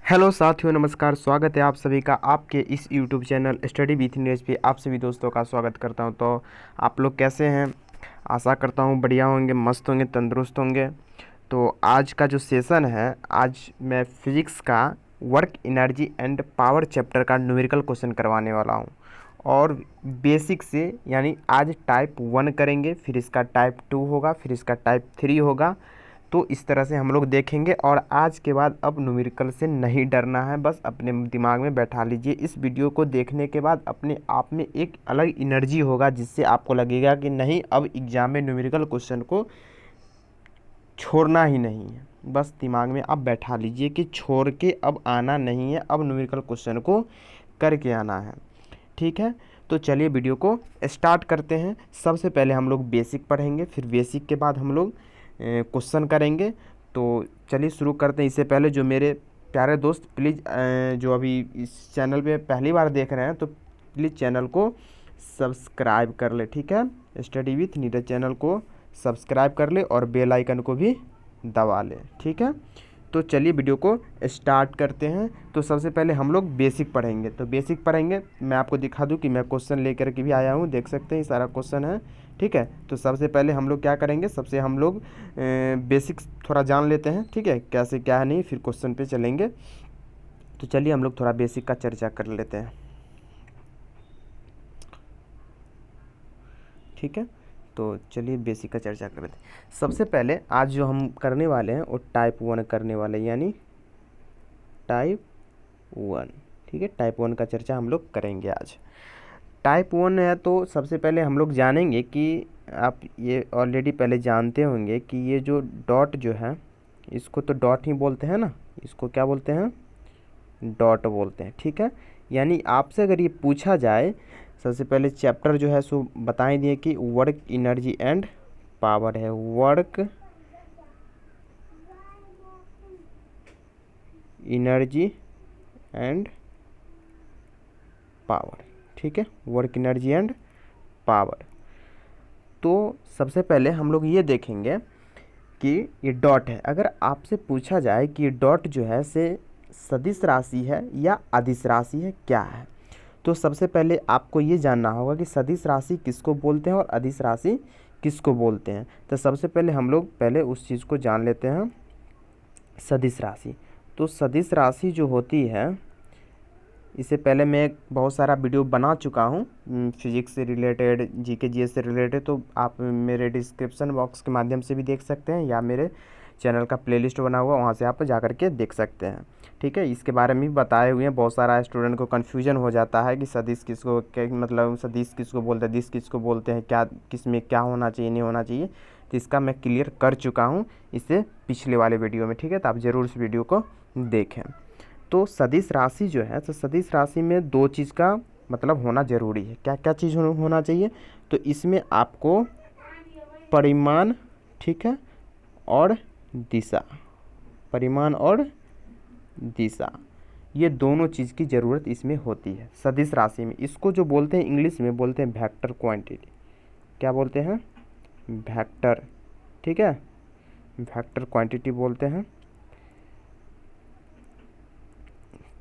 Hello साथियों, नमस्कार। स्वागत है आप सभी का आपके इस YouTube channel study with Neeraj पे। आप सभी दोस्तों का स्वागत करता हूं। तो आप लोग कैसे हैं? आशा करता हूं बढ़िया होंगे, मस्त होंगे, तंदुरुस्त होंगे। तो आज का जो सेशन है, आज मैं फिजिक्स का work energy and power chapter का न्यूमेरिकल क्वेश्चन करवाने वाला हूं। और बेसिक से यानी आज टाइप 1 करेंगे, फिर इसका टाइप 2 होगा, फिर इसका टाइप 3 होगा। तो इस तरह से हम लोग देखेंगे। और आज के बाद अब न्यूमेरिकल से नहीं डरना है, बस अपने दिमाग में बैठा लीजिए। इस वीडियो को देखने के बाद अपने आप में एक अलग एनर्जी होगा, जिससे आपको लगेगा कि नहीं, अब एग्ज़ाम में न्यूमेरिकल क्वेश्चन को छोड़ना ही नहीं है। बस दिमाग में अब बैठा लीजिए कि छोड़ के अब आना नहीं है, अब न्यूमेरिकल क्वेश्चन को करके आना है। ठीक है, तो चलिए वीडियो को स्टार्ट करते हैं। सबसे पहले हम लोग बेसिक पढ़ेंगे, फिर बेसिक के बाद हम लोग क्वेश्चन करेंगे। तो चलिए शुरू करते हैं। इससे पहले जो मेरे प्यारे दोस्त प्लीज़ जो अभी इस चैनल पे पहली बार देख रहे हैं, तो प्लीज़ चैनल को सब्सक्राइब कर ले। ठीक है, स्टडी विथ नीरज चैनल को सब्सक्राइब कर ले और बेल आइकन को भी दबा ले। ठीक है, तो चलिए वीडियो को स्टार्ट करते हैं। तो सबसे पहले हम लोग बेसिक पढ़ेंगे। तो बेसिक पढ़ेंगे, मैं आपको दिखा दूं कि मैं क्वेश्चन लेकर के भी आया हूं। देख सकते हैं ये सारा क्वेश्चन है। ठीक है, तो सबसे पहले हम लोग क्या करेंगे, सबसे हम लोग बेसिक थोड़ा जान लेते हैं। ठीक है, कैसे क्या है नहीं, फिर क्वेश्चन पे चलेंगे। तो चलिए हम लोग थोड़ा बेसिक का चर्चा कर लेते हैं। ठीक है, तो चलिए बेसिक का चर्चा कर लेते हैं। सबसे पहले आज जो हम करने वाले हैं वो टाइप 1 करने वाले हैं, यानी टाइप 1। ठीक है, टाइप 1 का चर्चा हम लोग करेंगे आज। टाइप 1 है तो सबसे पहले हम लोग जानेंगे कि आप ये ऑलरेडी पहले जानते होंगे कि ये जो डॉट जो है, इसको तो डॉट ही बोलते हैं ना, इसको क्या बोलते हैं? डॉट बोलते हैं। ठीक है, यानी आपसे अगर ये पूछा जाए, सबसे पहले चैप्टर जो है सो बता ही दिए कि वर्क एनर्जी एंड पावर है। Work energy and power. ठीक है, वर्क एनर्जी एंड पावर। तो सबसे पहले हम लोग ये देखेंगे कि ये डॉट है। अगर आपसे पूछा जाए कि ये डॉट जो है से सदिश राशि है या अदिश राशि है, क्या है, तो सबसे पहले आपको ये जानना होगा कि सदिश राशि किसको बोलते हैं और अदिश राशि किसको बोलते हैं। तो सबसे पहले हम लोग पहले उस चीज़ को जान लेते हैं, सदिश राशि। तो सदिश राशि जो होती है, इससे पहले मैं बहुत सारा वीडियो बना चुका हूँ फिजिक्स से रिलेटेड, जीके जीएस से रिलेटेड। तो आप मेरे डिस्क्रिप्शन बॉक्स के माध्यम से भी देख सकते हैं, या मेरे चैनल का प्लेलिस्ट बना हुआ, वहाँ से आप जा कर के देख सकते हैं। ठीक है, इसके बारे में भी बताए हुए हैं। बहुत सारा स्टूडेंट को कन्फ्यूजन हो जाता है कि सदिश किसको, क्या मतलब सदिश किसको बोलते हैं, दिश किसको बोलते हैं, क्या किस में क्या होना चाहिए, नहीं होना चाहिए। तो इसका मैं क्लियर कर चुका हूँ इससे पिछले वाले वीडियो में। ठीक है, तो आप ज़रूर इस वीडियो को देखें। तो सदिश राशि जो है, तो सदिश राशि में दो चीज़ का मतलब होना ज़रूरी है। क्या क्या चीज़ होना चाहिए? तो इसमें आपको परिमाण, ठीक है, और दिशा, परिमाण और दिशा, ये दोनों चीज़ की ज़रूरत इसमें होती है सदिश राशि में। इसको जो बोलते हैं इंग्लिश में बोलते हैं वेक्टर क्वांटिटी। क्या बोलते हैं? वेक्टर। ठीक है, वेक्टर क्वांटिटी बोलते हैं।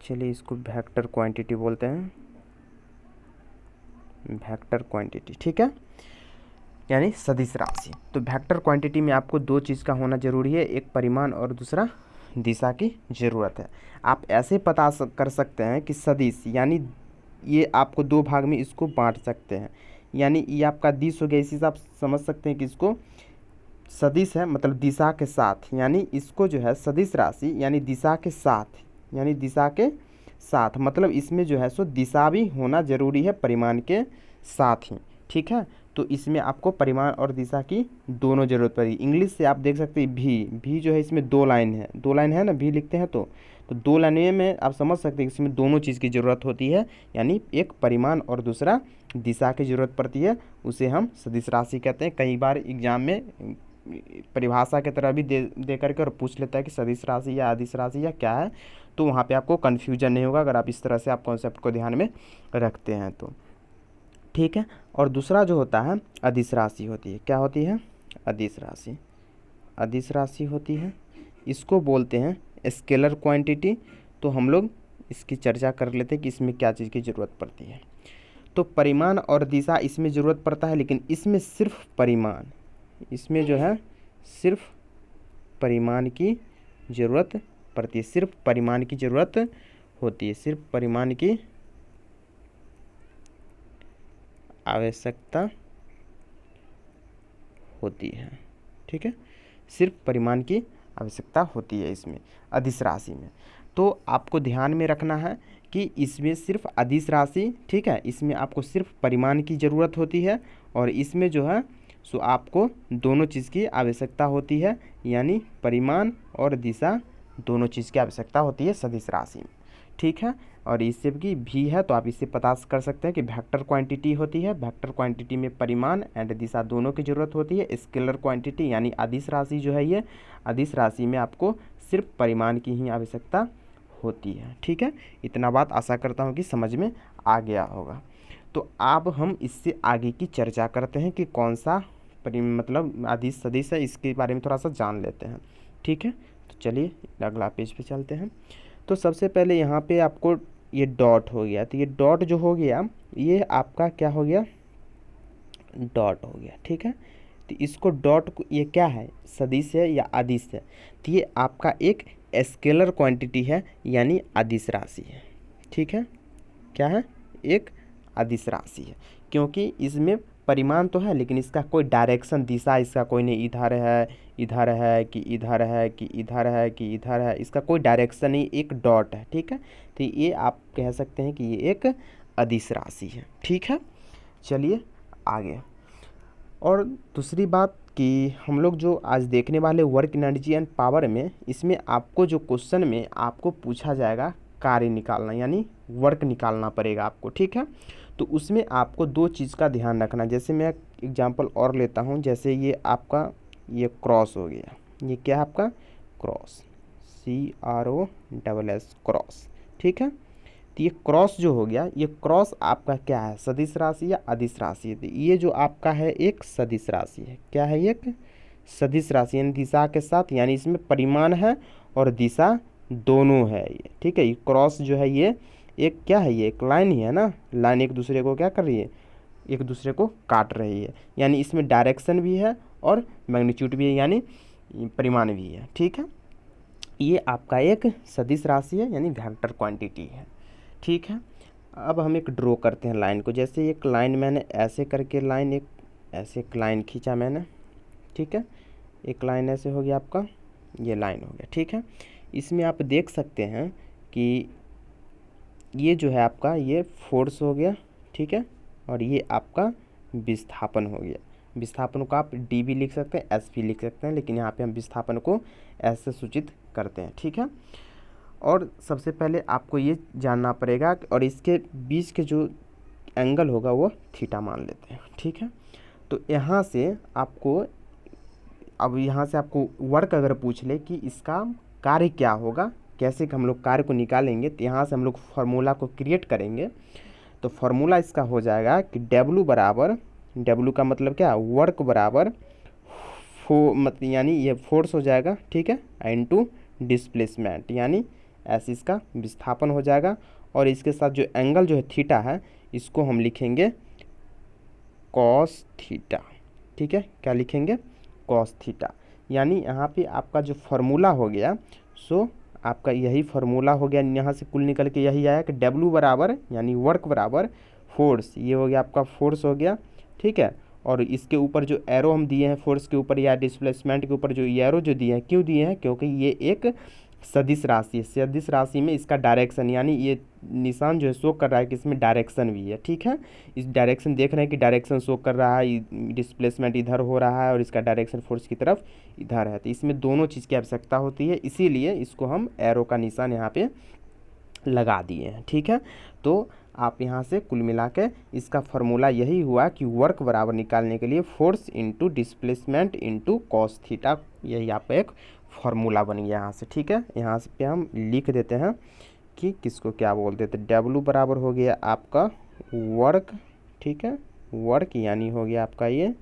चलिए इसको वेक्टर क्वांटिटी बोलते हैं, वेक्टर क्वांटिटी। ठीक है, यानी सदिश राशि। तो वेक्टर क्वांटिटी में आपको दो चीज़ का होना जरूरी है, एक परिमाण और दूसरा दिशा की ज़रूरत है। आप ऐसे पता कर सकते हैं कि सदिश, यानी ये आपको दो भाग में इसको बांट सकते हैं। यानी ये आपका दिश हो गया, इसी से आप समझ सकते हैं कि इसको सदिश है मतलब दिशा के साथ, यानी इसको जो है सदिश राशि यानी दिशा के साथ, यानी दिशा के साथ मतलब इसमें जो है सो दिशा भी होना ज़रूरी है परिमाण के साथ ही। ठीक है, तो इसमें आपको परिमाण और दिशा की दोनों ज़रूरत पड़ेगी। इंग्लिश से आप देख सकते हैं भी जो है इसमें दो लाइन है, दो लाइन है ना, भी लिखते हैं तो दो लाइनें में आप समझ सकते हैं कि इसमें दोनों चीज़ की ज़रूरत होती है। यानी एक परिमाण और दूसरा दिशा की ज़रूरत पड़ती है, उसे हम सदिश राशि कहते हैं। कई बार एग्जाम में परिभाषा की तरह भी दे करके और पूछ लेता है कि सदिश राशि या अदिश राशि या क्या है। तो वहाँ पे आपको कन्फ्यूजन नहीं होगा अगर आप इस तरह से आप कॉन्सेप्ट को ध्यान में रखते हैं तो। ठीक है, और दूसरा जो होता है अदिश राशि होती है। क्या होती है? अदिश राशि। अदिश राशि होती है, इसको बोलते हैं स्केलर क्वांटिटी। तो हम लोग इसकी चर्चा कर लेते हैं कि इसमें क्या चीज़ की ज़रूरत पड़ती है। तो परिमाण और दिशा इसमें ज़रूरत पड़ता है, लेकिन इसमें सिर्फ परिमाण, इसमें जो है सिर्फ परिमाण की ज़रूरत पड़ती है, सिर्फ परिमाण की ज़रूरत होती है, सिर्फ परिमाण की आवश्यकता होती है। ठीक है, सिर्फ परिमाण की आवश्यकता होती है इसमें अदिश राशि में। तो आपको ध्यान में रखना है कि इसमें सिर्फ अदिश राशि, ठीक है, इसमें आपको सिर्फ परिमाण की ज़रूरत होती है, और इसमें जो है सो आपको दोनों चीज़ की आवश्यकता होती है, यानी परिमाण और दिशा दोनों चीज़ की आवश्यकता होती है सदिश राशि में। ठीक है, और इससे की भी है तो आप इससे पता कर सकते हैं कि वेक्टर क्वांटिटी होती है, वेक्टर क्वांटिटी में परिमाण एंड दिशा दोनों की ज़रूरत होती है। स्केलर क्वांटिटी यानी अदिश राशि जो है, ये अदिश राशि में आपको सिर्फ परिमाण की ही आवश्यकता होती है। ठीक है, इतना बात आशा करता हूँ कि समझ में आ गया होगा। तो अब हम इससे आगे की चर्चा करते हैं कि कौन सा मतलब अदिश सदिश है, इसके बारे में थोड़ा सा जान लेते हैं। ठीक है, तो चलिए अगला पेज पे चलते हैं। तो सबसे पहले यहाँ पे आपको ये डॉट हो गया, तो ये डॉट जो हो गया ये आपका क्या हो गया, डॉट हो गया। ठीक है, तो इसको डॉट को, ये क्या है, सदिश है या अदिश है, तो ये आपका एक स्केलर क्वांटिटी है यानी अदिश राशि है। ठीक है, क्या है, एक अदिश राशि है, क्योंकि इसमें परिमाण तो है लेकिन इसका कोई डायरेक्शन, दिशा इसका कोई नहीं, इधर है, इधर है कि इधर है कि इधर है कि इधर है, इसका कोई डायरेक्शन नहीं, एक डॉट है। ठीक है, तो ये आप कह सकते हैं कि ये एक अदिश राशि है। ठीक है, चलिए आगे। और दूसरी बात कि हम लोग जो आज देखने वाले वर्क एनर्जी एंड पावर में, इसमें आपको जो क्वेश्चन में आपको पूछा जाएगा कार्य निकालना, यानी वर्क निकालना पड़ेगा आपको। ठीक है, तो उसमें आपको दो चीज़ का ध्यान रखना। जैसे मैं एग्जांपल और लेता हूँ, जैसे ये आपका ये क्रॉस हो गया, ये क्या है आपका क्रॉस, CROSS क्रॉस। ठीक है, तो ये क्रॉस जो हो गया, ये क्रॉस आपका क्या है, सदिश राशि या अदिश राशि है। तो ये जो आपका है एक सदिश राशि है। क्या है, एक सदिश राशि, यानी दिशा के साथ, यानी इसमें परिमाण है और दिशा दोनों है ये। ठीक है, ये क्रॉस जो है ये एक क्या है, ये एक लाइन ही है ना, लाइन एक दूसरे को क्या कर रही है, एक दूसरे को काट रही है, यानी इसमें डायरेक्शन भी है और मैग्नीट्यूड भी है, यानी परिमाण भी है। ठीक है, ये आपका एक सदिश राशि है यानी वेक्टर क्वांटिटी है। ठीक है, अब हम एक ड्रॉ करते हैं लाइन को। जैसे एक लाइन मैंने ऐसे करके लाइन, एक ऐसे एक लाइन खींचा मैंने। ठीक है, एक लाइन ऐसे हो गया आपका, ये लाइन हो गया। ठीक है, इसमें आप देख सकते हैं कि ये जो है आपका ये फोर्स हो गया। ठीक है, और ये आपका विस्थापन हो गया। विस्थापन को आप डी भी लिख सकते हैं, एस भी लिख सकते हैं, लेकिन यहाँ पे हम विस्थापन को ऐसे सूचित करते हैं। ठीक है, और सबसे पहले आपको ये जानना पड़ेगा, और इसके बीच के जो एंगल होगा वो थीटा मान लेते हैं। ठीक है, तो यहाँ से आपको, अब यहाँ से आपको वर्क अगर पूछ ले कि इसका कार्य क्या होगा, कैसे हम लोग कार्य को निकालेंगे, तो यहाँ से हम लोग फार्मूला को क्रिएट करेंगे। तो फार्मूला इसका हो जाएगा कि W बराबर, W का मतलब क्या, वर्क बराबर यानी ये फोर्स हो जाएगा। ठीक है, इनटू डिस्प्लेसमेंट, यानी ऐसे इसका विस्थापन हो जाएगा, और इसके साथ जो एंगल जो है थीटा है, इसको हम लिखेंगे कॉस थीटा। ठीक है, क्या लिखेंगे, कॉस थीटा। यानी यहाँ पे आपका जो फार्मूला हो गया, सो आपका यही फार्मूला हो गया, यहाँ से कुल निकल के यही आया कि W बराबर यानी वर्क बराबर फोर्स, ये हो गया आपका फोर्स हो गया। ठीक है, और इसके ऊपर जो एरो हम दिए हैं फोर्स के ऊपर या डिस्प्लेसमेंट के ऊपर जो एरो जो दिए हैं, क्यों दिए हैं, क्योंकि ये एक सदिश राशि है। सदिश राशि में इसका डायरेक्शन, यानी ये निशान जो है शो कर रहा है कि इसमें डायरेक्शन भी है। ठीक है, इस डायरेक्शन देख रहे हैं कि डायरेक्शन शो कर रहा है, डिस्प्लेसमेंट इधर हो रहा है और इसका डायरेक्शन फोर्स की तरफ इधर है। तो इसमें दोनों चीज़ की आवश्यकता होती है, इसीलिए इसको हम एरो का निशान यहाँ पे लगा दिए हैं। ठीक है, तो आप यहाँ से कुल मिला के इसका फार्मूला यही हुआ कि वर्क बराबर निकालने के लिए force into displacement into cos theta, यही आपका एक फार्मूला बन गया यहाँ से। ठीक है, यहाँ से पे हम लिख देते हैं कि किसको क्या बोल देते, W बराबर हो गया आपका वर्क। ठीक है, वर्क यानी हो गया आपका ये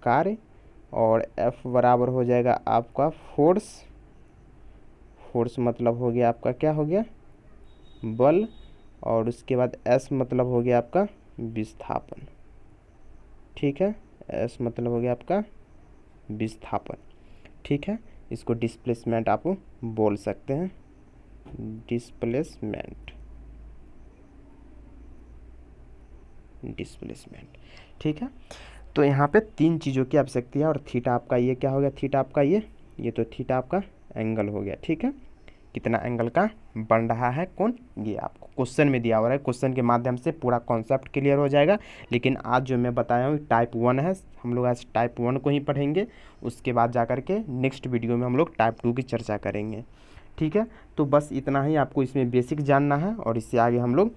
कार्य, और F बराबर हो जाएगा आपका फोर्स, फोर्स मतलब हो गया आपका, क्या हो गया, बल, और उसके बाद एस मतलब हो गया आपका विस्थापन। ठीक है, एस मतलब हो गया आपका विस्थापन। ठीक है, इसको डिस्प्लेसमेंट आप बोल सकते हैं, डिस्प्लेसमेंट, डिस्प्लेसमेंट। ठीक है, तो यहाँ पे तीन चीज़ों की आवश्यकता है, और थीटा आपका ये क्या हो गया, थीटा आपका ये तो थीटा आपका एंगल हो गया। ठीक है, कितना एंगल का बन रहा है कौन, ये आपको क्वेश्चन में दिया हुआ है। क्वेश्चन के माध्यम से पूरा कॉन्सेप्ट क्लियर हो जाएगा। लेकिन आज जो मैं बताया हूँ टाइप 1 है, हम लोग आज टाइप 1 को ही पढ़ेंगे, उसके बाद जा कर के नेक्स्ट वीडियो में हम लोग टाइप 2 की चर्चा करेंगे। ठीक है, तो बस इतना ही आपको इसमें बेसिक जानना है, और इससे आगे हम लोग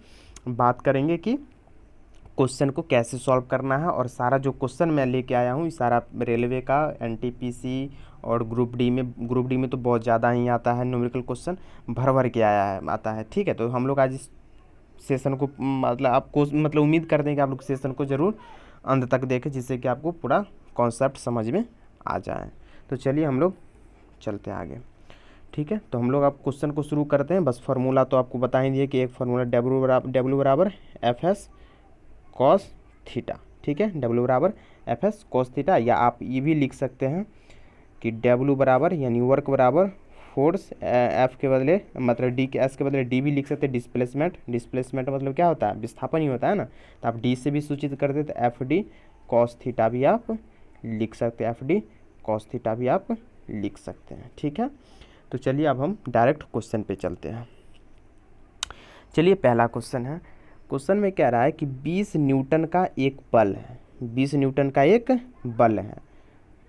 बात करेंगे कि क्वेश्चन को कैसे सॉल्व करना है। और सारा जो क्वेश्चन मैं लेके आया हूँ सारा रेलवे का, एनटीपीसी और ग्रुप डी में तो बहुत ज़्यादा ही आता है, न्यूमेरिकल क्वेश्चन भर भर के आता है। ठीक है, तो हम लोग आज इस सेशन को मतलब आपको मतलब उम्मीद करते हैं कि आप लोग सेशन को ज़रूर अंत तक देखें, जिससे कि आपको पूरा कॉन्सेप्ट समझ में आ जाए। तो चलिए हम लोग चलते हैं आगे। ठीक है, तो हम लोग आप क्वेश्चन को शुरू करते हैं। बस फार्मूला तो आपको बता ही दिए कि एक फार्मूला डब्ल्यू बराबर एफ एस कॉस थीटा। ठीक है, डब्ल्यू बराबर एफ एस कॉस थीटा, या आप ये भी लिख सकते हैं कि डब्ल्यू बराबर यानी वर्क बराबर फोर्स, एफ के बदले मतलब डी के, एस के बदले डी भी लिख सकते हैं। डिस्प्लेसमेंट मतलब क्या होता है, विस्थापन ही होता है ना, तो आप डी से भी सूचित कर देते, एफ डी कॉस थीटा भी आप लिख सकते हैं, एफ डी कॉस थीटा भी आप लिख सकते हैं। ठीक है, तो चलिए अब हम डायरेक्ट क्वेश्चन पे चलते हैं। चलिए पहला क्वेश्चन है, क्वेश्चन में कह रहा है कि 20 न्यूटन का एक बल है, 20 न्यूटन का एक बल है,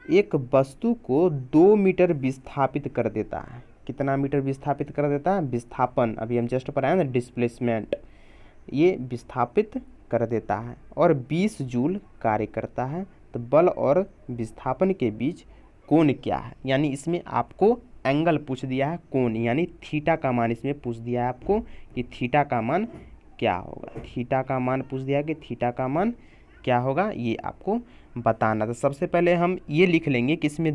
एक वस्तु को 2 मीटर विस्थापित कर देता है। कितना मीटर विस्थापित कर देता है, विस्थापन अभी हम जस्ट पढ़ाए ना, डिस्प्लेसमेंट, ये विस्थापित कर देता है, और 20 जूल कार्य करता है। तो बल और विस्थापन के बीच कोण क्या है, यानी इसमें आपको एंगल पूछ दिया है, कोण यानी थीटा का मान इसमें पूछ दिया है आपको कि थीटा का मान क्या होगा, थीटा का मान पूछ दिया कि थीटा का मान क्या होगा, ये आपको बताना। तो सबसे पहले हम ये लिख लेंगे कि इसमें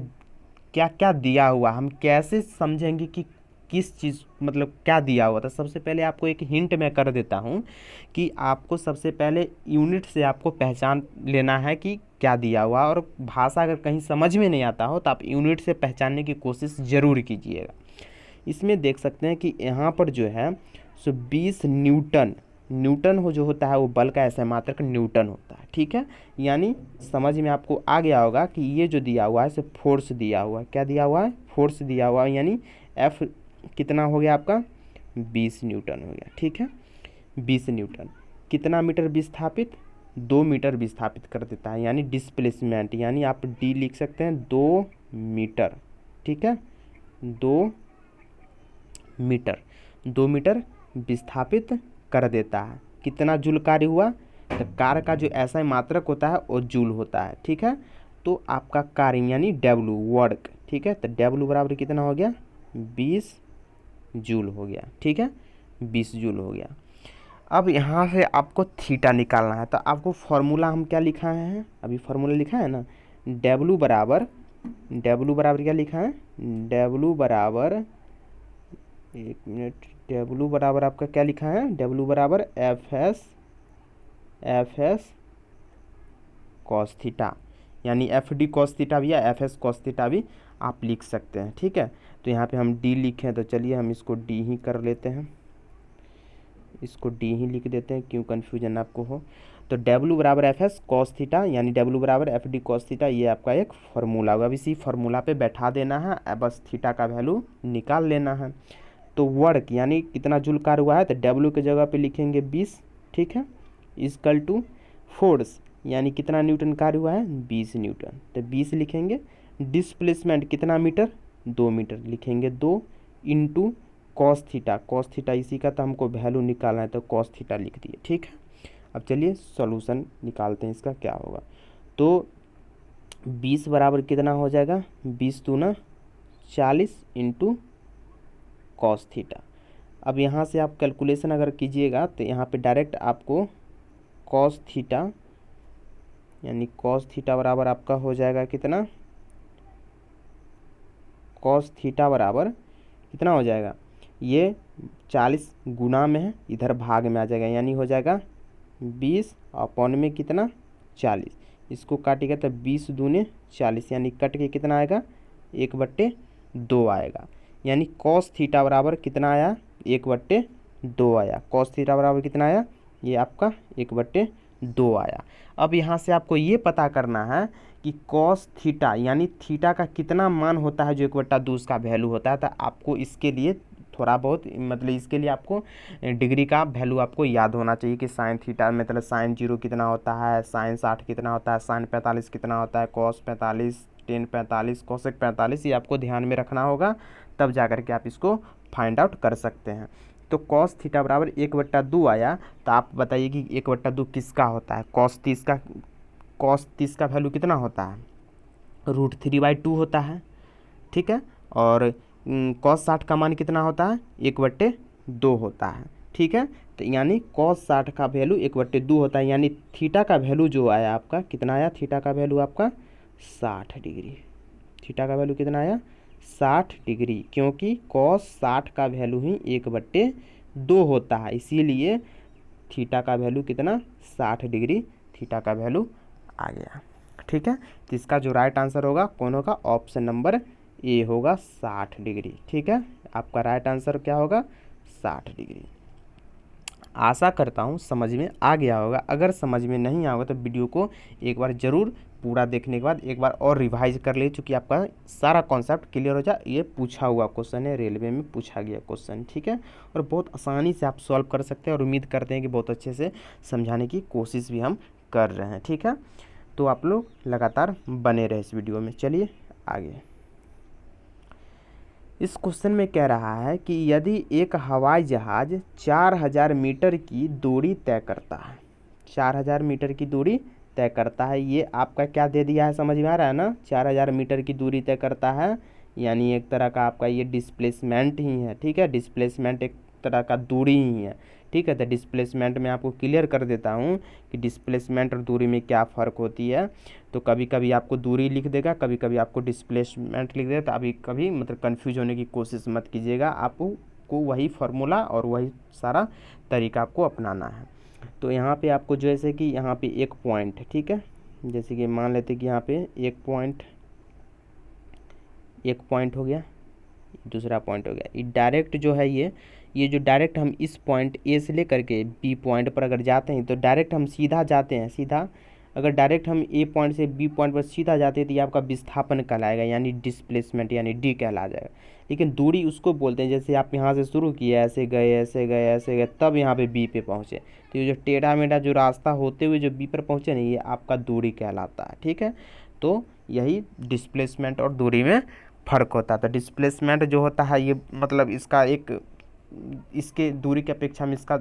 क्या क्या दिया हुआ, हम कैसे समझेंगे कि किस चीज़ मतलब क्या दिया हुआ था। सबसे पहले आपको एक हिंट मैं कर देता हूँ कि आपको सबसे पहले यूनिट से आपको पहचान लेना है कि क्या दिया हुआ, और भाषा अगर कहीं समझ में नहीं आता हो तो आप यूनिट से पहचानने की कोशिश ज़रूर कीजिएगा। इसमें देख सकते हैं कि यहाँ पर जो है सो 20 न्यूटन, न्यूटन हो जो होता है वो बल का ऐसा मात्रक न्यूटन होता है। ठीक है, यानी समझ में आपको आ गया होगा कि ये जो दिया हुआ है सो फोर्स दिया हुआ है, क्या दिया हुआ है, फोर्स दिया हुआ है, यानी एफ कितना हो गया आपका 20 न्यूटन हो गया। ठीक है, 20 न्यूटन कितना मीटर विस्थापित, 2 मीटर विस्थापित कर देता है, यानी डिस्प्लेसमेंट, यानी आप डी लिख सकते हैं 2 मीटर। ठीक है, 2 मीटर, 2 मीटर विस्थापित कर देता है। कितना जूल कार्य हुआ, तो कार्य का जो ऐसा मात्रक होता है वो जूल होता है। ठीक है, तो आपका कार्य यानी डब्ल्यू वर्क। ठीक है, तो डब्ल्यू बराबर कितना हो गया 20 जूल हो गया। ठीक है, 20 जूल हो गया। अब यहाँ से आपको थीटा निकालना है, तो आपको फॉर्मूला हम क्या लिखा है, अभी फॉर्मूला लिखा है ना, डब्ल्यू बराबर क्या लिखा है, डब्ल्यू बराबर, एक मिनट, डब्ल्यू बराबर आपका क्या लिखा है, डब्ल्यू बराबर एफ एस कॉस थीटा, यानी एफ डी कॉस थीटा भी या एफ एस कॉस थीटा भी आप लिख सकते हैं। ठीक है, तो यहाँ पे हम डी लिखें, तो चलिए हम इसको डी ही कर लेते हैं, इसको डी ही लिख देते हैं, क्यों कन्फ्यूजन आपको हो। तो डब्ल्यू बराबर एफ एस कॉस थीटा यानी डब्ल्यू बराबर एफ डी कॉस थीटा, ये आपका एक फार्मूला होगा। अब इसी फार्मूला पे बैठा देना है, बस थीटा का वैल्यू निकाल लेना है। तो वर्क यानी कितना जूल कार्य हुआ है, तो डब्ल्यू की जगह पे लिखेंगे 20। ठीक है, इक्वल टू फोर्स यानी कितना न्यूटन कार्य हुआ है 20 न्यूटन, तो 20 लिखेंगे। डिस्प्लेसमेंट कितना मीटर, 2 मीटर लिखेंगे, 2 इंटू कॉस थीटा इसी का तो हमको वैल्यू निकालना है, तो कॉस थीटा लिख दिए। ठीक है, अब चलिए सॉल्यूशन निकालते हैं इसका क्या होगा। तो 20 बराबर कितना हो जाएगा, 20 दूना 40 इंटू कॉस थीटा। अब यहाँ से आप कैलकुलेशन अगर कीजिएगा तो यहाँ पे डायरेक्ट आपको कॉस थीटा यानी कॉस थीटा बराबर आपका हो जाएगा कितना, कॉस थीटा बराबर कितना हो जाएगा, ये 40 गुना में है, इधर भाग में आ जाएगा, यानी हो जाएगा 20 अपॉन में कितना 40। इसको काटेगा तो 20 दूने 40, यानी कट के कितना आएगा 1/2 आएगा। यानी कॉस थीटा बराबर कितना आया 1/2 आया। कॉस थीटा बराबर कितना आया, ये आपका 1/2 आया। अब यहाँ से आपको ये पता करना है कि कॉस थीटा यानी थीटा का कितना मान होता है जो 1/2 उसका वैल्यू होता है। तो आपको इसके लिए थोड़ा बहुत मतलब इसके लिए आपको डिग्री का वैल्यू आपको याद होना चाहिए कि साइन थीटा मतलब साइन 0 कितना होता है, साइन 60 कितना होता है, साइन 45 कितना होता है, कॉस 45, टेन 45, कोसेक 45, ये आपको ध्यान में रखना होगा, तब जा कर के आप इसको फाइंड आउट कर सकते हैं। तो कॉस थीटा बराबर 1/2 आया। तो आप बताइए कि 1/2 किसका होता है। कॉस 30 का वैल्यू कितना होता है, √3/2 होता है, ठीक है। और कॉस 60 का मान कितना होता है 1/2 होता है, ठीक है। तो यानी कॉस 60 का वैल्यू 1/2 होता है, यानी थीटा का वैल्यू जो आया आपका कितना आया, थीटा का वैल्यू आपका 60 डिग्री। थीटा का वैल्यू कितना आया 60 डिग्री, क्योंकि कॉस 60 का वैल्यू ही 1/2 होता है, इसीलिए थीटा का वैल्यू कितना 60 डिग्री थीटा का वैल्यू आ गया, ठीक है। तो इसका जो राइट आंसर होगा कौन होगा, ऑप्शन नंबर ए होगा 60 डिग्री, ठीक है। आपका राइट आंसर क्या होगा 60 डिग्री। आशा करता हूँ समझ में आ गया होगा। अगर समझ में नहीं आएगा तो वीडियो को एक बार ज़रूर पूरा देखने के बाद एक बार और रिवाइज कर ले, चूँकि आपका सारा कॉन्सेप्ट क्लियर हो जाए। ये पूछा हुआ क्वेश्चन है, रेलवे में पूछा गया क्वेश्चन, ठीक है। और बहुत आसानी से आप सॉल्व कर सकते हैं और उम्मीद करते हैं कि बहुत अच्छे से समझाने की कोशिश भी हम कर रहे हैं, ठीक है। तो आप लोग लगातार बने रहे इस वीडियो में। चलिए आगे। इस क्वेश्चन में कह रहा है कि यदि एक हवाई जहाज 4000 मीटर की दूरी तय करता है, 4000 मीटर की दूरी तय करता है, ये आपका क्या दे दिया है, समझ में आ रहा है ना। 4000 मीटर की दूरी तय करता है, यानी एक तरह का आपका ये डिस्प्लेसमेंट ही है, ठीक है। डिस्प्लेसमेंट एक तरह का दूरी ही है, ठीक है। तो डिस्प्लेसमेंट में आपको क्लियर कर देता हूँ कि डिस्प्लेसमेंट और दूरी में क्या फ़र्क होती है। तो कभी कभी आपको दूरी लिख देगा, कभी कभी आपको डिस्प्लेसमेंट लिख देगा, तो अभी कभी मतलब कंफ्यूज होने की कोशिश मत कीजिएगा। आपको वही फार्मूला और वही सारा तरीका आपको अपनाना है। तो यहाँ पे आपको जैसे कि यहाँ पे एक पॉइंट, ठीक है, जैसे कि मान लेते कि यहाँ पे एक पॉइंट हो गया, दूसरा पॉइंट हो गया। ये डायरेक्ट जो है ये जो डायरेक्ट हम इस पॉइंट ए से लेकर के बी पॉइंट पर अगर जाते हैं तो डायरेक्ट हम सीधा जाते हैं, सीधा अगर डायरेक्ट हम ए पॉइंट से बी पॉइंट पर सीधा जाते हैं तो ये आपका विस्थापन कहलाएगा, यानी डिस्प्लेसमेंट यानी डी कहला जाएगा। लेकिन दूरी उसको बोलते हैं, जैसे आप यहाँ से शुरू किए, ऐसे गए ऐसे गए ऐसे गए, तब यहाँ पे बी पे पहुँचे, तो ये जो टेढ़ा मेढ़ा जो रास्ता होते हुए जो बी पर पहुँचे ना, ये आपका दूरी कहलाता है, ठीक है। तो यही डिस्प्लेसमेंट और दूरी में फ़र्क होता है। तो डिस्प्लेसमेंट जो होता है ये मतलब इसका एक इसके दूरी की अपेक्षा में इसका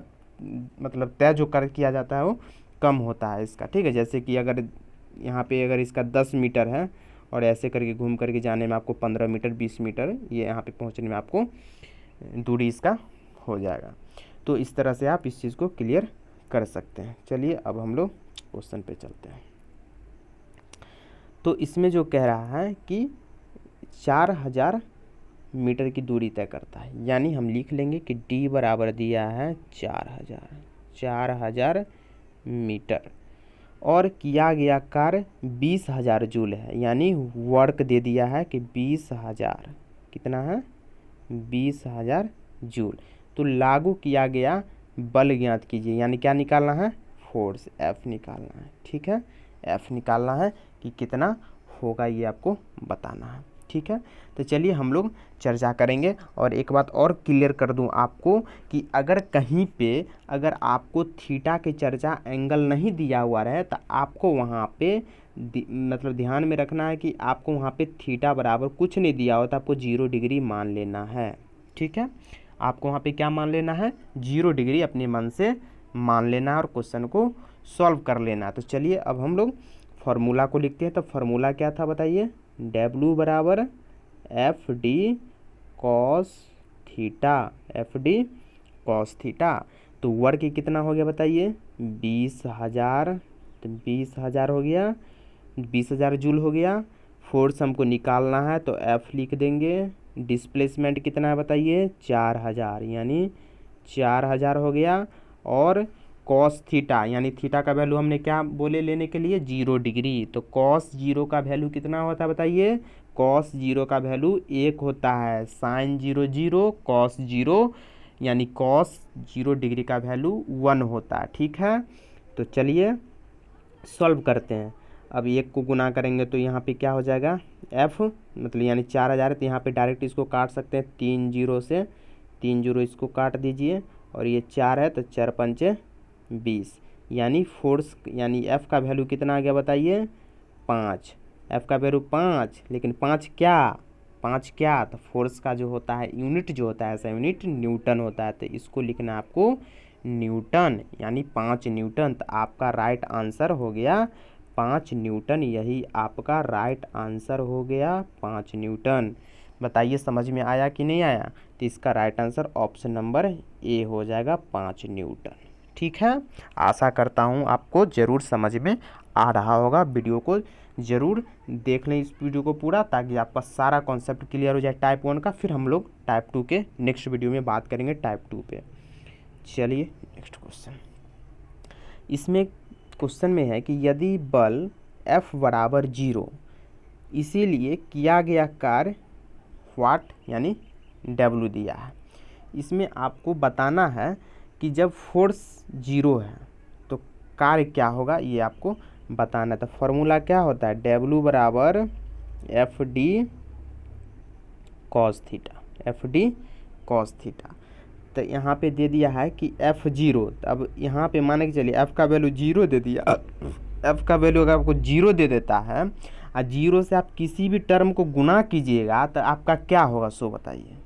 मतलब तय जो कर किया जाता है वो कम होता है इसका, ठीक है। जैसे कि अगर यहाँ पे अगर इसका 10 मीटर है और ऐसे करके घूम करके जाने में आपको 15 मीटर 20 मीटर ये यहाँ पे पहुँचने में आपको दूरी इसका हो जाएगा। तो इस तरह से आप इस चीज़ को क्लियर कर सकते हैं। चलिए अब हम लोग क्वेश्चन पे चलते हैं। तो इसमें जो कह रहा है कि 4000 मीटर की दूरी तय करता है, यानी हम लिख लेंगे कि डी बराबर दिया है 4000 मीटर और किया गया कार्य 20,000 जूल है, यानी वर्क दे दिया है कि 20,000 कितना है 20,000 जूल। तो लागू किया गया बल ज्ञात कीजिए, यानी क्या निकालना है फोर्स, एफ निकालना है, ठीक है। एफ निकालना है कि कितना होगा ये आपको बताना है, ठीक है। तो चलिए हम लोग चर्चा करेंगे। और एक बात और क्लियर कर दूं आपको कि अगर कहीं पे अगर आपको थीटा के चर्चा एंगल नहीं दिया हुआ रहे तो आपको वहाँ पे मतलब ध्यान में रखना है कि आपको वहाँ पे थीटा बराबर कुछ नहीं दिया हो तो आपको 0 डिग्री मान लेना है, ठीक है। आपको वहाँ पे क्या मान लेना है 0 डिग्री अपने मन से मान लेना है और क्वेश्चन को सॉल्व कर लेना। तो चलिए अब हम लोग फार्मूला को लिखते हैं। तो फार्मूला क्या था बताइए, W बराबर F D cos theta, F D cos theta. तो वर्ग कितना हो गया बताइए 20,000, तो 20,000 हो गया, 20,000 जूल हो गया। फोर्स हमको निकालना है तो एफ लिख देंगे डिस्प्लेसमेंट कितना है बताइए 4000, यानी 4000 हो गया। और कॉस थीटा, यानी थीटा का वैल्यू हमने क्या बोले लेने के लिए 0 डिग्री, तो कॉस 0 का वैल्यू कितना होता है बताइए, कॉस 0 का वैल्यू 1 होता है। साइन 0 0, कॉस 0, यानी कॉस 0 डिग्री का वैल्यू 1 होता है। ठीक है, तो चलिए सॉल्व करते हैं। अब 1 को गुना करेंगे तो यहाँ पे क्या हो जाएगा f, मतलब यानी 4000 है, तो यहाँ पे डायरेक्ट इसको काट सकते हैं 3 जीरो से, 3 जीरो इसको काट दीजिए, और ये 4 है तो 4 पंचे 20, यानी फोर्स, यानी f का वैल्यू कितना आ गया बताइए 5। f का वैल्यू 5, लेकिन 5 क्या, तो फोर्स का जो होता है यूनिट जो होता है ऐसा यूनिट न्यूटन होता है, तो इसको लिखना है आपको न्यूटन, यानी 5 न्यूटन। तो आपका राइट आंसर हो गया 5 न्यूटन, यही आपका राइट आंसर हो गया 5 न्यूटन। बताइए समझ में आया कि नहीं आया, तो इसका right answer option number A हो जाएगा 5 न्यूटन। ठीक है, आशा करता हूँ आपको ज़रूर समझ में आ रहा होगा। वीडियो को ज़रूर देख लें इस वीडियो को पूरा, ताकि आपका सारा कॉन्सेप्ट क्लियर हो जाए टाइप 1 का। फिर हम लोग टाइप 2 के नेक्स्ट वीडियो में बात करेंगे टाइप 2 पे। चलिए नेक्स्ट क्वेश्चन। इसमें क्वेश्चन में है कि यदि बल F बराबर 0, इसीलिए किया गया कार्य वाट यानी W दिया है। इसमें आपको बताना है कि जब फोर्स 0 है तो कार्य क्या होगा, ये आपको बताना है। तो फॉर्मूला क्या होता है, W बराबर FD cos theta, FD cos theta. तो यहाँ पे दे दिया है कि F0, अब यहाँ पे मान के चलिए F का वैल्यू 0 दे दिया। F का वैल्यू अगर आपको 0 दे देता है और 0 से आप किसी भी टर्म को गुना कीजिएगा तो आपका क्या होगा सो बताइए।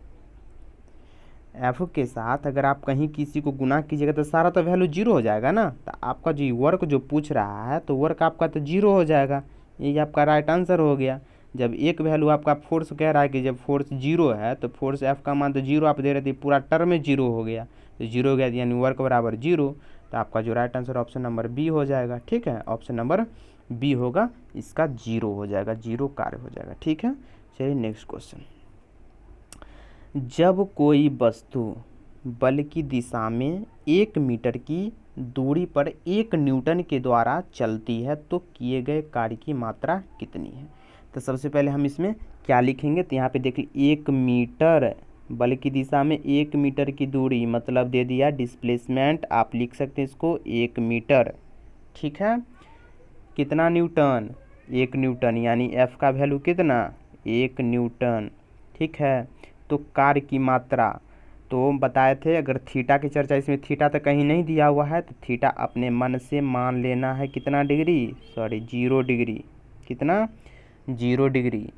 F के साथ अगर आप कहीं किसी को गुना कीजिएगा तो सारा तो वैल्यू 0 हो जाएगा ना, तो आपका जो वर्क जो पूछ रहा है तो वर्क आपका तो 0 हो जाएगा, ये आपका राइट आंसर हो गया। जब एक वैल्यू आपका फोर्स कह रहा है कि जब फोर्स 0 है तो फोर्स F का मान तो 0 आप दे रहे थे, पूरा टर्म में 0 हो गया, तो 0 हो गया यानी वर्क बराबर 0, तो आपका जो right answer option number B हो जाएगा। ठीक है, ऑप्शन नंबर बी होगा, इसका 0 हो जाएगा, 0 कार्य हो जाएगा। ठीक है, चलिए नेक्स्ट क्वेश्चन। जब कोई वस्तु बल की दिशा में 1 मीटर की दूरी पर 1 न्यूटन के द्वारा चलती है तो किए गए कार्य की मात्रा कितनी है। तो सबसे पहले हम इसमें क्या लिखेंगे, तो यहाँ पे देख लीजिए 1 मीटर, बल की दिशा में 1 मीटर की दूरी, मतलब दे दिया डिस्प्लेसमेंट, आप लिख सकते हैं इसको 1 मीटर। ठीक है, कितना न्यूटन, 1 न्यूटन, यानी F का वैल्यू कितना 1 न्यूटन। ठीक है, तो कार्य की मात्रा तो बताए थे, अगर थीटा की चर्चा, इसमें थीटा तो कहीं नहीं दिया हुआ है, तो थीटा अपने मन से मान लेना है कितना डिग्री, सॉरी 0 डिग्री, कितना 0 डिग्री।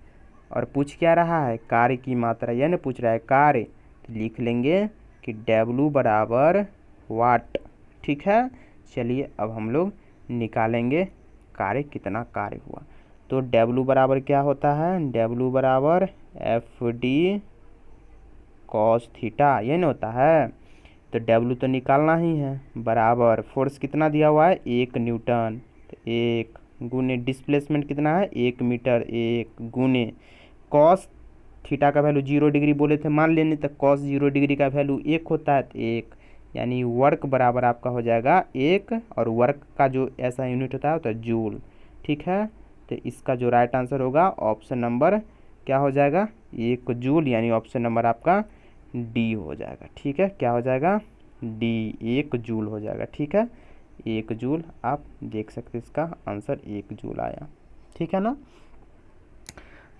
और पूछ क्या रहा है, कार्य की मात्रा, यह ना पूछ रहा है कार्य, तो लिख लेंगे कि W बराबर वाट। ठीक है, चलिए अब हम लोग निकालेंगे कार्य कितना कार्य हुआ। तो W बराबर क्या होता है, W बराबर FD cos थीटा, ये नहीं होता है, तो W तो निकालना ही है, बराबर फोर्स कितना दिया हुआ है 1 न्यूटन, तो 1 गुने डिस्प्लेसमेंट कितना है 1 मीटर, 1 गुने cos थीटा का वैल्यू 0 डिग्री बोले थे मान लेने, तो cos 0 डिग्री का वैल्यू 1 होता है, तो 1, यानी वर्क बराबर आपका हो जाएगा 1, और वर्क का जो ऐसा यूनिट होता है जूल। ठीक है, तो इसका जो राइट आंसर होगा ऑप्शन नंबर क्या हो जाएगा 1 जूल, यानी ऑप्शन नंबर आपका डी हो जाएगा। ठीक है, क्या हो जाएगा डी, 1 जूल हो जाएगा। ठीक है, 1 जूल, आप देख सकते हैं इसका आंसर 1 जूल आया। ठीक है ना,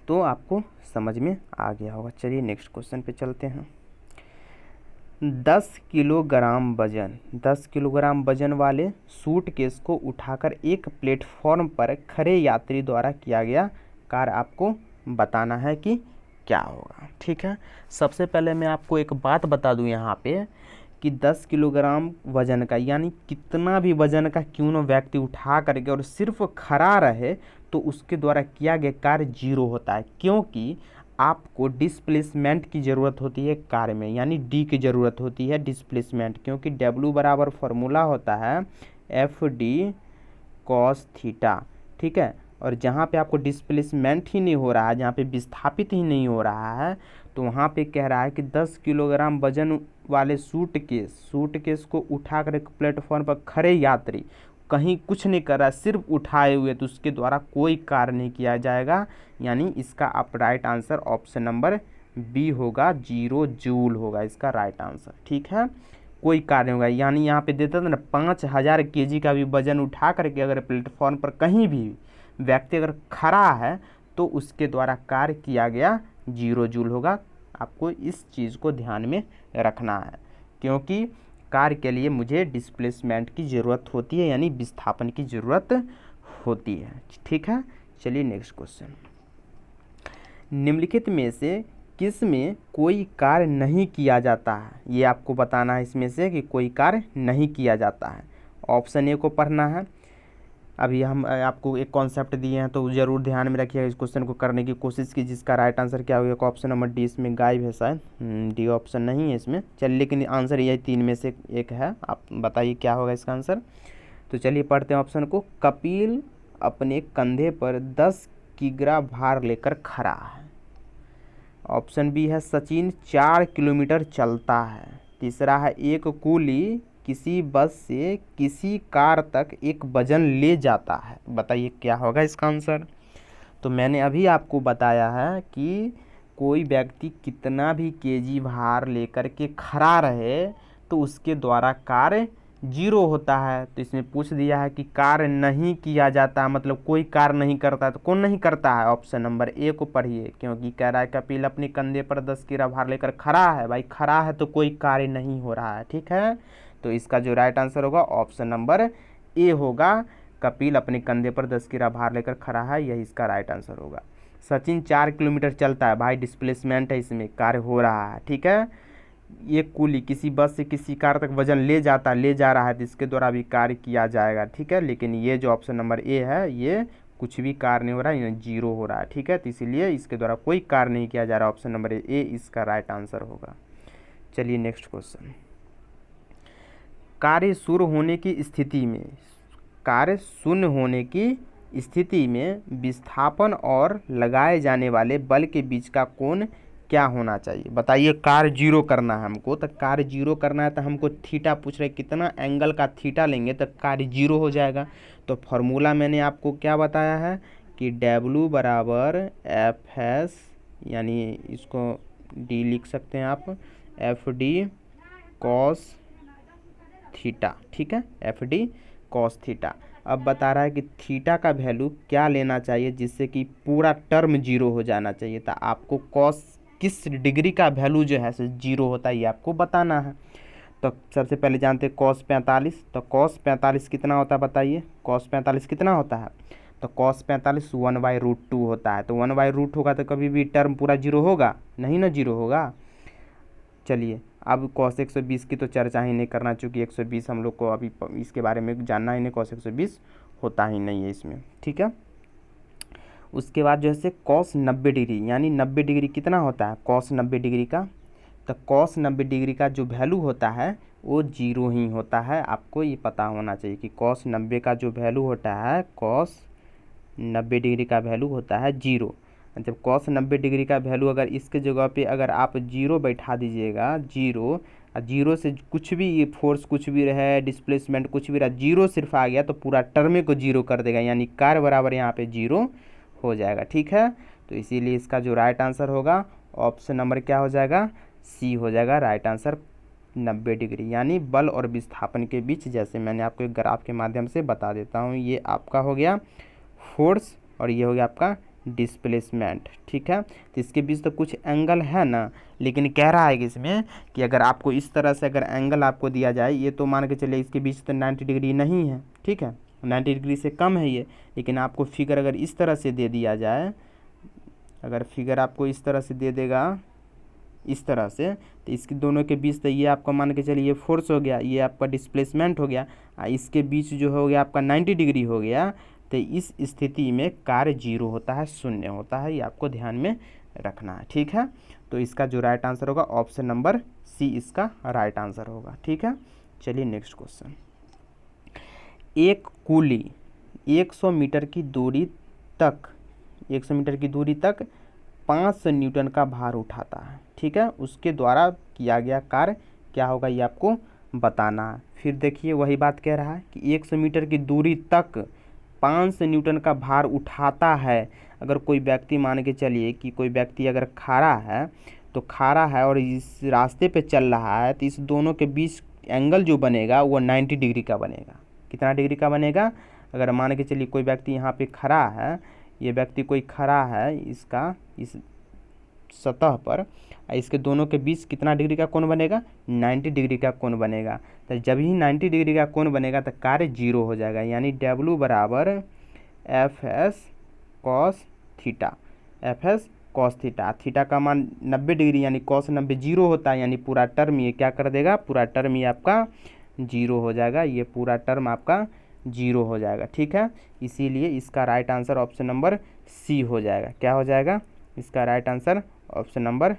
तो आपको समझ में आ गया होगा। चलिए नेक्स्ट क्वेश्चन पे चलते हैं। 10 किलोग्राम वजन, 10 किलोग्राम वजन वाले सूटकेस को उठाकर एक प्लेटफॉर्म पर खड़े यात्री द्वारा किया गया कार्य आपको बताना है कि क्या होगा। ठीक है, सबसे पहले मैं आपको एक बात बता दूं यहाँ पे कि 10 किलोग्राम वजन का, यानी कितना भी वजन का क्यों ना व्यक्ति उठा करके और सिर्फ खड़ा रहे तो उसके द्वारा किया गया कार्य 0 होता है, क्योंकि आपको डिस्प्लेसमेंट की ज़रूरत होती है कार्य में, यानी डी की ज़रूरत होती है डिस्प्लेसमेंट, क्योंकि W बराबर फॉर्मूला होता है FD cos थीटा। ठीक है, और जहाँ पे आपको डिस्प्लेसमेंट ही नहीं हो रहा है, जहाँ पे विस्थापित ही नहीं हो रहा है, तो वहाँ पे कह रहा है कि 10 किलोग्राम वजन वाले सूटकेस को उठाकर एक प्लेटफॉर्म पर खड़े यात्री कहीं कुछ नहीं कर रहा है, सिर्फ उठाए हुए, तो उसके द्वारा कोई कार्य नहीं किया जाएगा। यानी इसका आप right answer option number B होगा, 0 जूल होगा इसका राइट आंसर। ठीक है, कोई कार्य नहीं होगा। यानी यहाँ पे देता था ना 5000 केजी का भी वजन उठा करके अगर प्लेटफॉर्म पर कहीं भी व्यक्ति अगर खड़ा है तो उसके द्वारा कार्य किया गया 0 जूल होगा। आपको इस चीज़ को ध्यान में रखना है, क्योंकि कार्य के लिए मुझे डिस्प्लेसमेंट की ज़रूरत होती है, यानी विस्थापन की ज़रूरत होती है। ठीक है, चलिए नेक्स्ट क्वेश्चन। निम्नलिखित में से किस में कोई कार्य नहीं किया जाता है, ये आपको बताना है इसमें से कि कोई कार्य नहीं किया जाता है। ऑप्शन ए को पढ़ना है। अभी हम आपको एक कॉन्सेप्ट दिए हैं तो ज़रूर ध्यान में रखिएगा, इस क्वेश्चन को करने की कोशिश की, जिसका राइट आंसर क्या होगा। ऑप्शन नंबर डी इसमें गायब है शायद, डी ऑप्शन नहीं है इसमें। चलिए, लेकिन आंसर यही 3 में से एक है। आप बताइए क्या होगा इसका आंसर। तो चलिए पढ़ते हैं ऑप्शन को। कपिल अपने कंधे पर 10 किग्रा भार लेकर खड़ा है। ऑप्शन बी है सचिन 4 किलोमीटर चलता है। तीसरा है एक कूली किसी बस से किसी कार तक एक वजन ले जाता है। बताइए क्या होगा इसका आंसर। तो मैंने अभी आपको बताया है कि कोई व्यक्ति कितना भी केजी भार लेकर के खड़ा रहे तो उसके द्वारा कार्य 0 होता है। तो इसमें पूछ दिया है कि कार्य नहीं किया जाता, मतलब कोई कार्य नहीं करता है, तो कौन नहीं करता है। ऑप्शन नंबर ए को पढ़िए, क्योंकि कह रहा है कपिल अपने कंधे पर 10 किलो भार लेकर खड़ा है। भाई खड़ा है तो कोई कार्य नहीं हो रहा है। ठीक है, तो इसका जो राइट आंसर होगा ऑप्शन नंबर ए होगा, कपिल अपने कंधे पर 10 किलो भार लेकर खड़ा है, यही इसका राइट आंसर होगा। सचिन 4 किलोमीटर चलता है, भाई डिस्प्लेसमेंट है, इसमें कार्य हो रहा है। ठीक है, ये कूली किसी बस से किसी कार तक वजन ले जा रहा है, तो इसके द्वारा भी कार्य किया जाएगा। ठीक है, लेकिन ये जो ऑप्शन नंबर ए है ये कुछ भी कार्य नहीं हो रहा है, ये 0 हो रहा है। ठीक है, तो इसीलिए इसके द्वारा कोई कार्य नहीं किया जा रहा। ऑप्शन नंबर ए इसका राइट आंसर होगा। चलिए नेक्स्ट क्वेश्चन। कार्य शुरू होने की स्थिति में विस्थापन और लगाए जाने वाले बल के बीच का कोण क्या होना चाहिए। बताइए, कार्य 0 करना है हमको, तो कार्य 0 करना है तो हमको थीटा पूछ रहे, कितना एंगल का थीटा लेंगे तो कार्य 0 हो जाएगा। तो फॉर्मूला मैंने आपको क्या बताया है कि W बराबर एफ एस, यानी इसको डी लिख सकते हैं आप, एफ डी कॉस थीटा। ठीक है, एफ डी कॉस थीटा। अब बता रहा है कि थीटा का वैल्यू क्या लेना चाहिए जिससे कि पूरा टर्म 0 हो जाना चाहिए। तो आपको कॉस किस डिग्री का वैल्यू जो है 0 होता है ये आपको बताना है। तो सबसे पहले जानते हैं कॉस 45। तो कॉस 45 कितना होता है बताइए, कॉस 45 कितना होता है। तो कॉस 45 1/√2 होता है। तो 1/√2 होगा तो कभी भी टर्म पूरा 0 होगा नहीं ना, 0 होगा। चलिए, अब कॉस 120 की तो चर्चा ही नहीं करना, चूँकि 120 हम लोग को अभी इसके बारे में जानना ही नहीं, कॉस 120 होता ही नहीं है इसमें। ठीक है, उसके बाद जो है कॉस 90 डिग्री, यानी 90 डिग्री कितना होता है कॉस 90 डिग्री का। तो कॉस 90 डिग्री का जो वैल्यू होता है वो 0 ही होता है। आपको ये पता होना चाहिए कि कॉस 90 का जो वैल्यू होता है, कॉस 90 डिग्री का वैल्यू होता है 0। जब कॉस 90 डिग्री का वैल्यू अगर इसके जगह पे अगर आप 0 बैठा दीजिएगा, 0 जीरो से कुछ भी ये फोर्स कुछ भी रहे, डिस्प्लेसमेंट कुछ भी रहा, 0 सिर्फ आ गया तो पूरा टर्म को 0 कर देगा, यानी कार्य बराबर यहाँ पे 0 हो जाएगा। ठीक है, तो इसीलिए इसका जो राइट आंसर होगा ऑप्शन नंबर क्या हो जाएगा, सी हो जाएगा राइट आंसर 90 डिग्री। यानी बल और विस्थापन के बीच, जैसे मैंने आपको एक ग्राफ के माध्यम से बता देता हूँ, ये आपका हो गया फोर्स और ये हो गया आपका डिस्प्लेसमेंट। ठीक है, तो इसके बीच तो कुछ एंगल है ना, लेकिन कह रहा है कि इसमें कि अगर आपको इस तरह से अगर एंगल आपको दिया जाए, ये तो मान के चलिए इसके बीच तो 90 डिग्री नहीं है। ठीक है, 90 डिग्री से कम है ये, लेकिन आपको फिगर अगर इस तरह से दे दिया जाए, अगर फिगर आपको इस तरह से दे देगा इस तरह से, तो इसके दोनों के बीच तो ये आपका मान के चलिए ये फोर्स हो गया, ये आपका डिस्प्लेसमेंट हो गया, इसके बीच जो हो गया आपका 90 डिग्री हो गया। तो इस स्थिति में कार्य 0 होता है, शून्य होता है, ये आपको ध्यान में रखना है। ठीक है, तो इसका जो राइट आंसर होगा ऑप्शन नंबर सी इसका राइट आंसर होगा। ठीक है, चलिए नेक्स्ट क्वेश्चन। एक कूली 100 मीटर की दूरी तक 5 न्यूटन का भार उठाता है, ठीक है, उसके द्वारा किया गया कार्य क्या होगा ये आपको बताना है। फिर देखिए वही बात कह रहा है कि 100 मीटर की दूरी तक 5 न्यूटन का भार उठाता है। अगर कोई व्यक्ति, मान के चलिए कि कोई व्यक्ति अगर खड़ा है, तो खड़ा है और इस रास्ते पे चल रहा है, तो इस दोनों के बीच एंगल जो बनेगा वो 90 डिग्री का बनेगा। कितना डिग्री का बनेगा? अगर मान के चलिए कोई व्यक्ति यहाँ पे खड़ा है, ये व्यक्ति कोई खड़ा है इसका इस सतह पर, इसके दोनों के बीच कितना डिग्री का कोण बनेगा? 90 डिग्री का कोण बनेगा। तो जब ही 90 डिग्री का कोण बनेगा तो कार्य जीरो हो जाएगा, यानी W बराबर F S cos theta. F S cos theta, theta का मान 90 डिग्री यानी कॉस 90 जीरो होता है, यानी पूरा टर्म ये क्या कर देगा? पूरा टर्म ये आपका जीरो हो जाएगा, ये पूरा टर्म आपका जीरो हो जाएगा, ठीक है। इसीलिए इसका right answer option number C हो जाएगा। क्या हो जाएगा? इसका right answer option number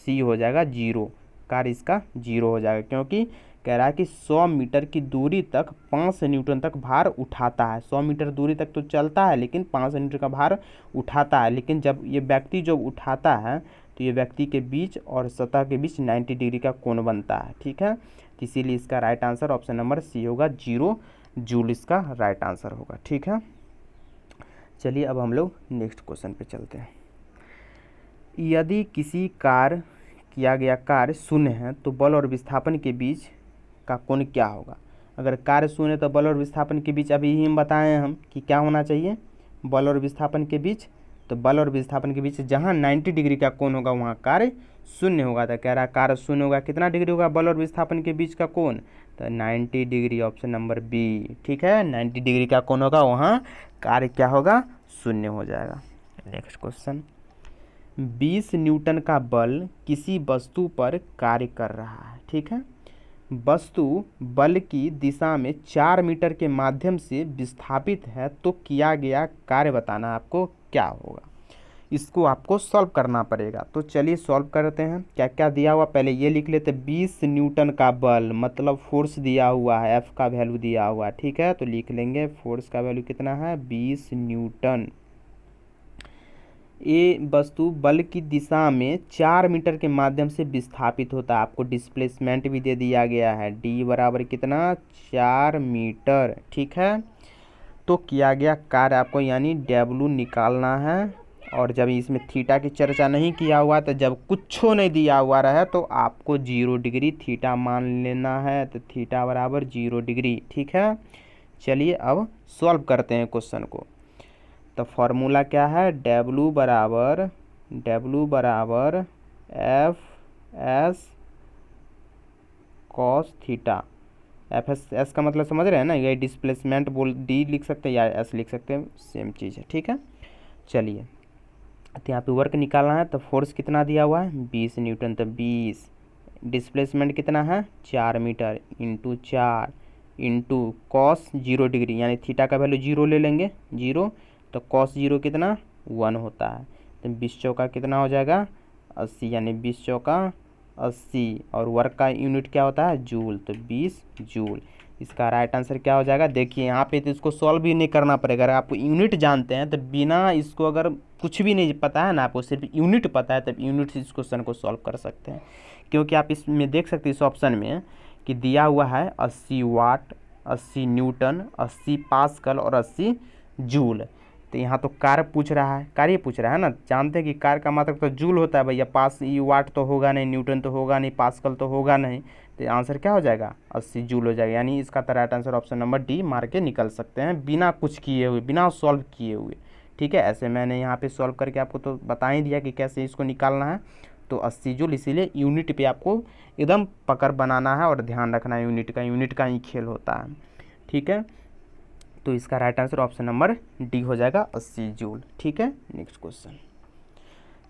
C हो जाएगा, जीरो। कार्य इसका जीरो हो जाएगा, क्योंकि कह रहा है कि 100 मीटर की दूरी तक 5 न्यूटन तक भार उठाता है। 100 मीटर दूरी तक तो चलता है, लेकिन 5 न्यूटन का भार उठाता है। लेकिन जब ये व्यक्ति जो उठाता है, तो ये व्यक्ति के बीच और सतह के बीच 90 डिग्री का कोण बनता है, ठीक है। इसीलिए इसका right answer option number C होगा, 0 जूल इसका राइट आंसर होगा, ठीक है। चलिए अब हम लोग नेक्स्ट क्वेश्चन पे चलते हैं। यदि किसी कार्य किया गया कार्य शून्य है तो बल और विस्थापन के बीच का कोण क्या होगा? अगर कार्य शून्य है तो बल और विस्थापन के बीच, अभी ही हम बताए हम कि क्या होना चाहिए बल और विस्थापन के बीच। तो बल और विस्थापन के बीच जहाँ 90 डिग्री का कोण होगा वहाँ कार्य शून्य होगा। तो कह रहा है कार्य शून्य होगा, कितना डिग्री होगा बल और विस्थापन के बीच का कोण? तो 90 डिग्री, ऑप्शन नंबर बी, ठीक है। 90 डिग्री का कोण होगा, वहाँ कार्य क्या होगा? शून्य हो जाएगा। नेक्स्ट क्वेश्चन, 20 न्यूटन का बल किसी वस्तु पर कार्य कर रहा है, ठीक है। वस्तु बल की दिशा में 4 मीटर के माध्यम से विस्थापित है, तो किया गया कार्य बताना आपको क्या होगा। इसको आपको सॉल्व करना पड़ेगा। तो चलिए सॉल्व करते हैं। क्या क्या दिया हुआ पहले ये लिख लेते। 20 न्यूटन का बल मतलब फोर्स दिया हुआ है, एफ का वैल्यू दिया हुआ है, ठीक है। तो लिख लेंगे फोर्स का वैल्यू कितना है? 20 न्यूटन। ये वस्तु बल की दिशा में 4 मीटर के माध्यम से विस्थापित होता है। आपको डिस्प्लेसमेंट भी दे दिया गया है, डी बराबर कितना? 4 मीटर, ठीक है। तो किया गया कार्य आपको यानी डब्ल्यू निकालना है। और जब इसमें थीटा की चर्चा नहीं किया हुआ, तो जब कुछ नहीं दिया हुआ रहे तो आपको 0 डिग्री थीटा मान लेना है। तो थीटा बराबर 0 डिग्री, ठीक है। चलिए अब सॉल्व करते हैं क्वेश्चन को। तो फॉर्मूला क्या है? डब्ल्यू बराबर F S cos theta. F S का मतलब समझ रहे हैं ना, ये डिस्प्लेसमेंट बोल डी लिख सकते हैं या एस लिख सकते हैं, सेम चीज़ है, ठीक है। चलिए तो यहाँ पे वर्क निकालना है। तो फोर्स कितना दिया हुआ है? 20 न्यूटन। तो 20, डिस्प्लेसमेंट कितना है? 4 metre into 4 into cos 0 degree, यानी थीटा का वैल्यू 0 ले लेंगे, 0। तो कॉस 0 कितना? 1 होता है। तो 20 चौका कितना हो जाएगा? 80, यानी 20 चौका 80। और वर्क का यूनिट क्या होता है? जूल। तो 20 जूल। इसका राइट आंसर क्या हो जाएगा? देखिए यहाँ पे तो इसको सॉल्व भी नहीं करना पड़ेगा। अगर आप यूनिट जानते हैं तो बिना इसको, अगर कुछ भी नहीं पता है ना, आपको सिर्फ यूनिट पता है, तब यूनिट से इस क्वेश्चन को सॉल्व कर सकते हैं। क्योंकि आप इसमें देख सकते हैं इस ऑप्शन में कि दिया हुआ है 80 वाट, 80 न्यूटन, 80 पास्कल और 80 जूल। तो यहाँ तो कार्य पूछ रहा है, कार्य पूछ रहा है ना। जानते हैं कि कार्य का मात्रक तो जूल होता है भैया, पास वाट तो होगा नहीं, न्यूटन तो होगा नहीं, पास्कल तो होगा नहीं। तो आंसर क्या हो जाएगा? 80 जूल हो जाएगा। यानी इसका तो right answer option number D मार के निकल सकते हैं, बिना कुछ किए हुए, बिना सॉल्व किए हुए, ठीक है। ऐसे मैंने यहाँ पे सॉल्व करके आपको तो बता ही दिया कि कैसे इसको निकालना है। तो 80 जूल, इसीलिए यूनिट पे आपको एकदम पकड़ बनाना है और ध्यान रखना है, यूनिट का ही खेल होता है, ठीक है। तो इसका right answer option number D हो जाएगा, 80 जूल, ठीक है। नेक्स्ट क्वेश्चन,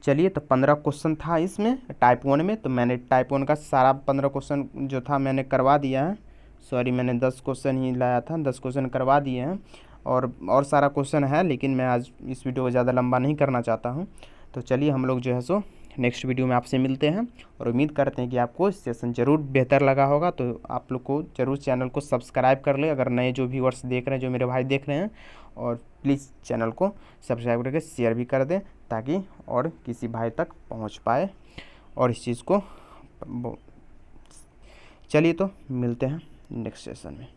चलिए तो 15 क्वेश्चन था इसमें टाइप 1 में। तो मैंने टाइप 1 का सारा 15 क्वेश्चन जो था मैंने करवा दिया है। सॉरी, मैंने 10 क्वेश्चन ही लाया था, 10 क्वेश्चन करवा दिए हैं। और सारा क्वेश्चन है, लेकिन मैं आज इस वीडियो को ज़्यादा लंबा नहीं करना चाहता हूँ। तो चलिए हम लोग जो है सो नेक्स्ट वीडियो में आपसे मिलते हैं, और उम्मीद करते हैं कि आपको सेशन ज़रूर बेहतर लगा होगा। तो आप लोग को ज़रूर चैनल को सब्सक्राइब कर ले, अगर नए जो व्यूअर्स देख रहे हैं, जो मेरे भाई देख रहे हैं, और प्लीज़ चैनल को सब्सक्राइब करके शेयर भी कर दें ताकि और किसी भाई तक पहुंच पाए और इस चीज़ को। चलिए तो मिलते हैं नेक्स्ट सेशन में।